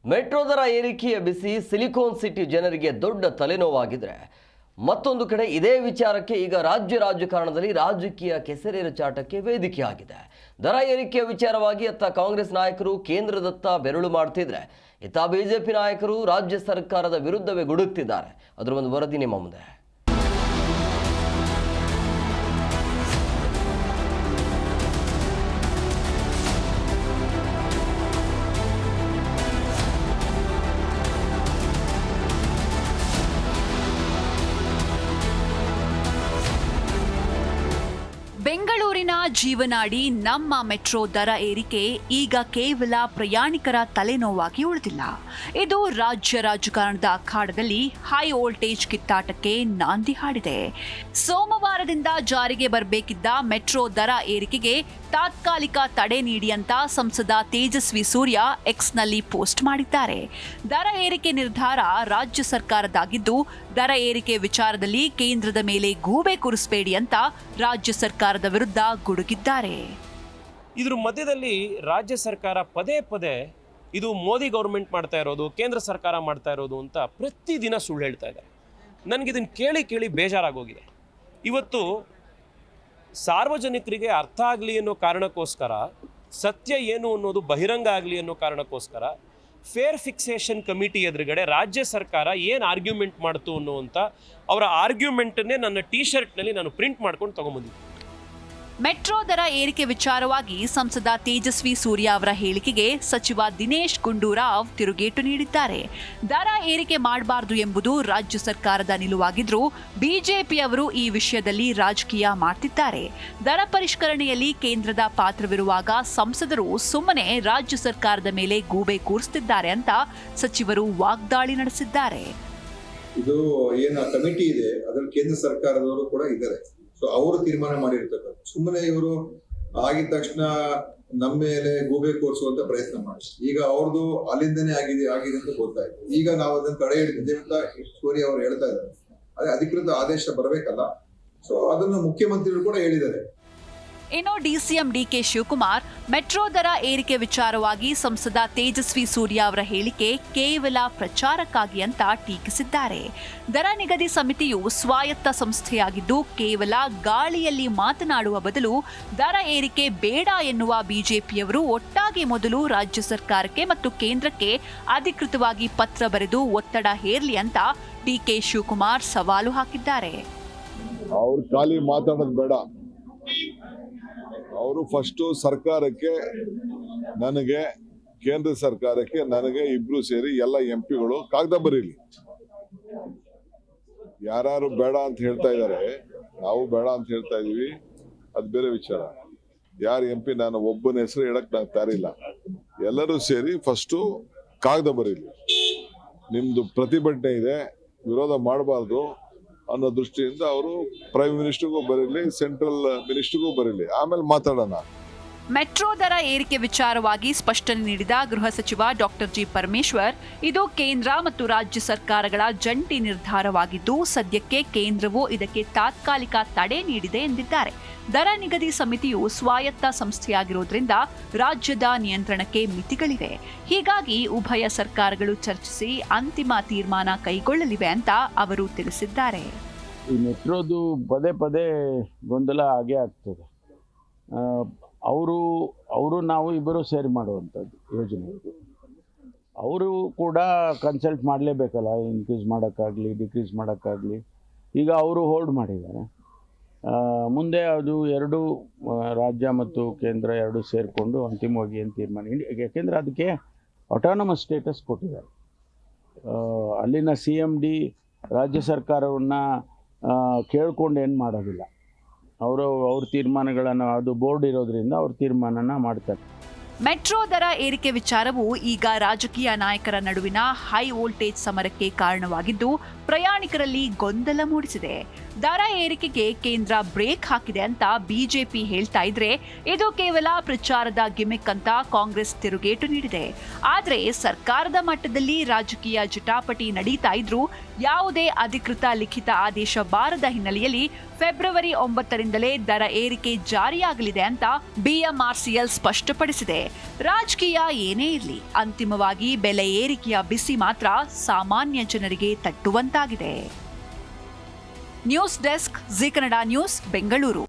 Metro ದರ ಏರಿಕೆಯ ಬಿಸಿ silicon city ಜನರಿಗೆ ದೊಡ್ಡ ತಲೆನೋವಾಗಿದ್ರೆ ಮತ್ತೊಂದು ಕಡೆ ಇದೇ ವಿಚಾರಕ್ಕೆ ಈಗ ರಾಜಕಾರಣದಲ್ಲಿ ರಾಜಕೀಯ ಕೆಸರೆರಚಾಟಕ್ಕೆ ವೇದಿಕೆಯಾಗಿದೆ. ದರ ಏರಿಕೆಯ ವಿಚಾರವಾಗಿ ಅತ್ತ ಕಾಂಗ್ರೆಸ್ ನಾಯಕರು ಕೇಂದ್ರದತ್ತ ಬೆರಳು ಮಾಡ್ತಿದ್ರೆ ಇತ್ತ ಬಿಜೆಪಿ ನಾಯಕರು ರಾಜ್ಯ ಸರ್ಕಾರದ ವಿರುದ್ಧವೇ ಗುಡುಕ್ತಿದ್ದಾರೆ. ಅದರ ಒಂದು ವರದಿ ನಿಮ್ಮ ಮುಂದೆ. ಬೆಂಗಳೂರಿನ ಜೀವನಾಡಿ ನಮ್ಮ ಮೆಟ್ರೋ ದರ ಏರಿಕೆ ಈಗ ಕೇವಲ ಪ್ರಯಾಣಿಕರ ತಲೆನೋವಾಗಿ ಉಳಿದಿಲ್ಲ. ಇದು ರಾಜ್ಯ ರಾಜಕಾರಣದ ಅಖಾಡದಲ್ಲಿ ಹೈ ವೋಲ್ಟೇಜ್ ಕಿತ್ತಾಟಕ್ಕೆ ನಾಂದಿ ಹಾಡಿದೆ. ಸೋಮವಾರದಿಂದ ಜಾರಿಗೆ ಬರಬೇಕಿದ್ದ ಮೆಟ್ರೋ ದರ ಏರಿಕೆಗೆ ತಾತ್ಕಾಲಿಕ ತಡೆ ನೀಡಿ ಅಂತ ಸಂಸದ ತೇಜಸ್ವಿ ಸೂರ್ಯ ಎಕ್ಸ್ನಲ್ಲಿ ಪೋಸ್ಟ್ ಮಾಡಿದ್ದಾರೆ. ದರ ಏರಿಕೆ ನಿರ್ಧಾರ ರಾಜ್ಯ ಸರ್ಕಾರದಾಗಿದ್ದು ದರ ಏರಿಕೆ ವಿಚಾರದಲ್ಲಿ ಕೇಂದ್ರದ ಮೇಲೆ ಗೂಬೆ ಕೂರಿಸಬೇಡಿ ಅಂತ ರಾಜ್ಯ ಸರ್ಕಾರದ ವಿರುದ್ಧ ಗುಡುಗಿದ್ದಾರೆ. ಇದ್ರ ಮಧ್ಯದಲ್ಲಿ ರಾಜ್ಯ ಸರ್ಕಾರ ಪದೇ ಪದೇ ಇದು ಮೋದಿ ಗೌರ್ಮೆಂಟ್ ಮಾಡ್ತಾ ಇರೋದು, ಕೇಂದ್ರ ಸರ್ಕಾರ ಮಾಡ್ತಾ ಇರೋದು ಅಂತ ಪ್ರತಿದಿನ ಸುಳ್ಳು ಹೇಳ್ತಾ ಇದ್ದಾರೆ. ನನಗಿದನ್ನು ಕೇಳಿ ಬೇಜಾರಾಗೋಗಿದೆ. ಇವತ್ತು ಸಾರ್ವಜನಿಕರಿಗೆ ಅರ್ಥ ಆಗಲಿ ಅನ್ನೋ ಕಾರಣಕ್ಕೋಸ್ಕರ, ಸತ್ಯ ಏನು ಅನ್ನೋದು ಬಹಿರಂಗ ಆಗಲಿ ಅನ್ನೋ ಕಾರಣಕ್ಕೋಸ್ಕರ ಫೇರ್ ಫಿಕ್ಸೇಷನ್ ಕಮಿಟಿ ಎದುರುಗಡೆ ರಾಜ್ಯ ಸರ್ಕಾರ ಏನು ಆರ್ಗ್ಯುಮೆಂಟ್ ಮಾಡ್ತು ಅನ್ನುವಂಥ ಅವರ ಆರ್ಗ್ಯುಮೆಂಟನ್ನೇ ನನ್ನ ಟೀ ಶರ್ಟ್ನಲ್ಲಿ ನಾನು ಪ್ರಿಂಟ್ ಮಾಡ್ಕೊಂಡು ತೊಗೊಂಬಂದಿದ್ದೆ. ಮೆಟ್ರೋ ದರ ಏರಿಕೆ ವಿಚಾರವಾಗಿ ಸಂಸದ ತೇಜಸ್ವಿ ಸೂರ್ಯ ಅವರ ಹೇಳಿಕೆಗೆ ಸಚಿವ ದಿನೇಶ್ ಗುಂಡೂರಾವ್ ತಿರುಗೇಟು ನೀಡಿದ್ದಾರೆ. ದರ ಏರಿಕೆ ಮಾಡಬಾರದು ಎಂಬುದು ರಾಜ್ಯ ಸರ್ಕಾರದ ನಿಲುವಾಗಿದ್ರೂ ಬಿಜೆಪಿಯವರು ಈ ವಿಷಯದಲ್ಲಿ ರಾಜಕೀಯ ಮಾಡ್ತಿದ್ದಾರೆ. ದರ ಪರಿಷ್ಕರಣೆಯಲ್ಲಿ ಕೇಂದ್ರದ ಪಾತ್ರವಿರುವಾಗ ಸಂಸದರು ಸುಮ್ಮನೆ ರಾಜ್ಯ ಸರ್ಕಾರದ ಮೇಲೆ ಗೂಬೆ ಕೂರಿಸುತ್ತಿದ್ದಾರೆ ಅಂತ ಸಚಿವರು ವಾಗ್ದಾಳಿ ನಡೆಸಿದ್ದಾರೆ. ಇದು ಏನು ಕಮಿಟಿ ಇದೆ ಅದರಲ್ಲಿ ಕೇಂದ್ರ ಸರ್ಕಾರದವರು ಕೂಡ ಇದ್ದಾರೆ. ಸೊ ಅವರು ತೀರ್ಮಾನ ಮಾಡಿರ್ತಕ್ಕಂಥ ಸುಮ್ಮನೆ ಇವರು ಆಗಿದ ತಕ್ಷಣ ನಮ್ಮ ಮೇಲೆ ಗೂಬೆ ಕೂರಿಸುವಂತ ಪ್ರಯತ್ನ ಮಾಡಿ ಈಗ ಅವ್ರದ್ದು ಅಲ್ಲಿಂದನೇ ಆಗಿದೆ ಅಂತ ಗೊತ್ತಾಯ್ತು. ಈಗ ನಾವು ಅದನ್ನ ತಡೆ ಹಿಡಿದಿದ್ದೇವೆ ಅಂತ ಸೂರ್ಯ ಅವರು ಹೇಳ್ತಾ ಇದ್ದಾರೆ. ಅದೇ ಅಧಿಕೃತ ಆದೇಶ ಬರಬೇಕಲ್ಲ. ಸೊ ಅದನ್ನು ಮುಖ್ಯಮಂತ್ರಿಗಳು ಕೂಡ ಹೇಳಿದ್ದಾರೆ. ಇನ್ನು ಡಿಸಿಎಂ ಡಿಕೆ ಶಿವಕುಮಾರ್ ಮೆಟ್ರೋ ದರ ಏರಿಕೆ ವಿಚಾರವಾಗಿ ಸಂಸದ ತೇಜಸ್ವಿ ಸೂರ್ಯ ಅವರ ಹೇಳಿಕೆ ಕೇವಲ ಪ್ರಚಾರಕ್ಕಾಗಿ ಅಂತ ಟೀಕಿಸಿದ್ದಾರೆ. ದರ ನಿಗದಿ ಸಮಿತಿಯು ಸ್ವಾಯತ್ತ ಸಂಸ್ಥೆಯಾಗಿದ್ದು ಕೇವಲ ಗಾಳಿಯಲ್ಲಿ ಮಾತನಾಡುವ ಬದಲು ದರ ಏರಿಕೆ ಬೇಡ ಎನ್ನುವ ಬಿಜೆಪಿಯವರು ಒಟ್ಟಾಗಿ ಮೊದಲು ರಾಜ್ಯ ಸರ್ಕಾರಕ್ಕೆ ಮತ್ತು ಕೇಂದ್ರಕ್ಕೆ ಅಧಿಕೃತವಾಗಿ ಪತ್ರ ಬರೆದು ಒತ್ತಡ ಹೇರಲಿ ಅಂತ ಡಿಕೆ ಶಿವಕುಮಾರ್ ಸವಾಲು ಹಾಕಿದ್ದಾರೆ. ಅವ್ರು ಖಾಲಿ ಮಾತಾಡೋದು ಬೇಡ. ಅವರು ಫಸ್ಟು ಸರ್ಕಾರಕ್ಕೆ, ನನಗೆ, ಕೇಂದ್ರ ಸರ್ಕಾರಕ್ಕೆ, ನನಗೆ ಇಬ್ರು ಸೇರಿ ಎಲ್ಲ ಎಂಪಿಗಳು ಕಾಗದ ಬರೀಲಿ. ಯಾರು ಬೇಡ ಅಂತ ಹೇಳ್ತಾ ಇದ್ದಾರೆ, ನಾವು ಬೇಡ ಅಂತ ಹೇಳ್ತಾ ಇದೀವಿ, ಅದು ಬೇರೆ ವಿಚಾರ. ಯಾರು ಎಂಪಿ ನಾನು ಒಬ್ಬನ ಹೆಸರು ಹೇಳಕ್ ನಾನು ತಯಾರಿಲ್ಲ. ಎಲ್ಲರೂ ಸೇರಿ ಫಸ್ಟು ಕಾಗದ ಬರೀಲಿ. ನಿಮ್ದು ಪ್ರತಿಭಟನೆ ಇದೆ, ವಿರೋಧ ಮಾಡಬಾರ್ದು ಅನ್ನೋ ದೃಷ್ಟಿಯಿಂದ ಅವರು ಪ್ರೈಮ್ ಮಿನಿಸ್ಟರ್ಗೂ ಬರೀಲಿ, ಸೆಂಟ್ರಲ್ ಮಿನಿಸ್ಟರ್ಗೂ ಬರೀಲಿ, ಆಮೇಲೆ ಮಾತಾಡೋಣ. ಮೆಟ್ರೋ ದರ ಏರಿಕೆ ವಿಚಾರವಾಗಿ ಸ್ಪಷ್ಟನೆ ನೀಡಿದ ಗೃಹ ಸಚಿವ ಡಾಕ್ಟರ್ ಜಿ ಪರಮೇಶ್ವರ್, ಇದು ಕೇಂದ್ರ ಮತ್ತು ರಾಜ್ಯ ಸರ್ಕಾರಗಳ ಜಂಟಿ ನಿರ್ಧಾರವಾಗಿದ್ದು ಸದ್ಯಕ್ಕೆ ಕೇಂದ್ರವು ಇದಕ್ಕೆ ತಾತ್ಕಾಲಿಕ ತಡೆ ನೀಡಿದೆ ಎಂದಿದ್ದಾರೆ. ದರ ನಿಗದಿ ಸಮಿತಿಯು ಸ್ವಾಯತ್ತ ಸಂಸ್ಥೆಯಾಗಿರುವುದರಿಂದ ರಾಜ್ಯದ ನಿಯಂತ್ರಣಕ್ಕೆ ಮಿತಿಗಳಿವೆ. ಹೀಗಾಗಿ ಉಭಯ ಸರ್ಕಾರಗಳು ಚರ್ಚಿಸಿ ಅಂತಿಮ ತೀರ್ಮಾನ ಕೈಗೊಳ್ಳಲಿವೆ ಅಂತ ಅವರು ತಿಳಿಸಿದ್ದಾರೆ. ಈ ಮೆಟ್ರೋದು ಪದೇ ಪದೇ ಗೊಂದಲ ಆಗೇ ಆಗ್ತದೆ. ಅವರು ನಾವು ಇಬ್ಬರು ಸೇರಿ ಮಾಡುವಂಥದ್ದು ಯೋಜನೆ. ಅವರು ಕೂಡ ಕನ್ಸಲ್ಟ್ ಮಾಡಲೇಬೇಕಲ್ಲ, ಇನ್ಕ್ರೀಸ್ ಮಾಡೋಕ್ಕಾಗಲಿ ಡಿಕ್ರೀಸ್ ಮಾಡೋಕ್ಕಾಗಲಿ. ಈಗ ಅವರು ಹೋಲ್ಡ್ ಮಾಡಿದ್ದಾರೆ. ಮುಂದೆ ಅದು ಎರಡು ರಾಜ್ಯ ಮತ್ತು ಕೇಂದ್ರ ಎರಡು ಸೇರಿಕೊಂಡು ಅಂತಿಮವಾಗಿ ಏನು ತೀರ್ಮಾನ, ಯಾಕೆಂದರೆ ಅದಕ್ಕೆ ಆಟಾನಮಸ್ ಸ್ಟೇಟಸ್ ಕೊಟ್ಟಿದ್ದಾರೆ. ಅಲ್ಲಿನ CMD ರಾಜ್ಯ ಸರ್ಕಾರವನ್ನು ಕೇಳ್ಕೊಂಡು ಏನು ಮಾಡೋದಿಲ್ಲ. ಅವ್ರ ತೀರ್ಮಾನಗಳನ್ನು, ಅದು ಬೋರ್ಡ್ ಇರೋದ್ರಿಂದ ಅವ್ರ ತೀರ್ಮಾನನ ಮಾಡ್ತಾರೆ. ಮೆಟ್ರೋ ದರ ಏರಿಕೆ ವಿಚಾರವು ಈಗ ರಾಜಕೀಯ ನಾಯಕರ ನಡುವಿನ ಹೈ ವೋಲ್ಟೇಜ್ ಸಮರಕ್ಕೆ ಕಾರಣವಾಗಿದ್ದು ಪ್ರಯಾಣಿಕರಲ್ಲಿ ಗೊಂದಲ ಮೂಡಿಸಿದೆ. ದರ ಏರಿಕೆಗೆ ಕೇಂದ್ರ ಬ್ರೇಕ್ ಹಾಕಿದೆ ಅಂತ ಬಿಜೆಪಿ ಹೇಳ್ತಾ ಇದ್ರೆ ಇದು ಕೇವಲ ಪ್ರಚಾರದ ಗಿಮಿಕ್ ಅಂತ ಕಾಂಗ್ರೆಸ್ ತಿರುಗೇಟು ನೀಡಿದೆ. ಆದ್ರೆ ಸರ್ಕಾರದ ಮಟ್ಟದಲ್ಲಿ ರಾಜಕೀಯ ಜಟಾಪಟಿ ನಡೀತಾ ಇದ್ರೂ ಯಾವುದೇ ಅಧಿಕೃತ ಲಿಖಿತ ಆದೇಶ ಬಾರದ ಹಿನ್ನೆಲೆಯಲ್ಲಿ ಫೆಬ್ರವರಿ 9ರಿಂದಲೇ ದರ ಏರಿಕೆ ಜಾರಿಯಾಗಲಿದೆ ಅಂತ ಬಿಎಂಆರ್ಸಿಎಲ್ ಸ್ಪಷ್ಟಪಡಿಸಿದೆ. ರಾಜಕೀಯ ಏನೇ ಇರಲಿ, ಅಂತಿಮವಾಗಿ ಬೆಲೆ ಏರಿಕೆಯ ಬಿಸಿ ಮಾತ್ರ ಸಾಮಾನ್ಯ ಜನರಿಗೆ ತಟ್ಟುವಂತಾಗಿದೆ. News desk, Zee Kannada news, Bengaluru.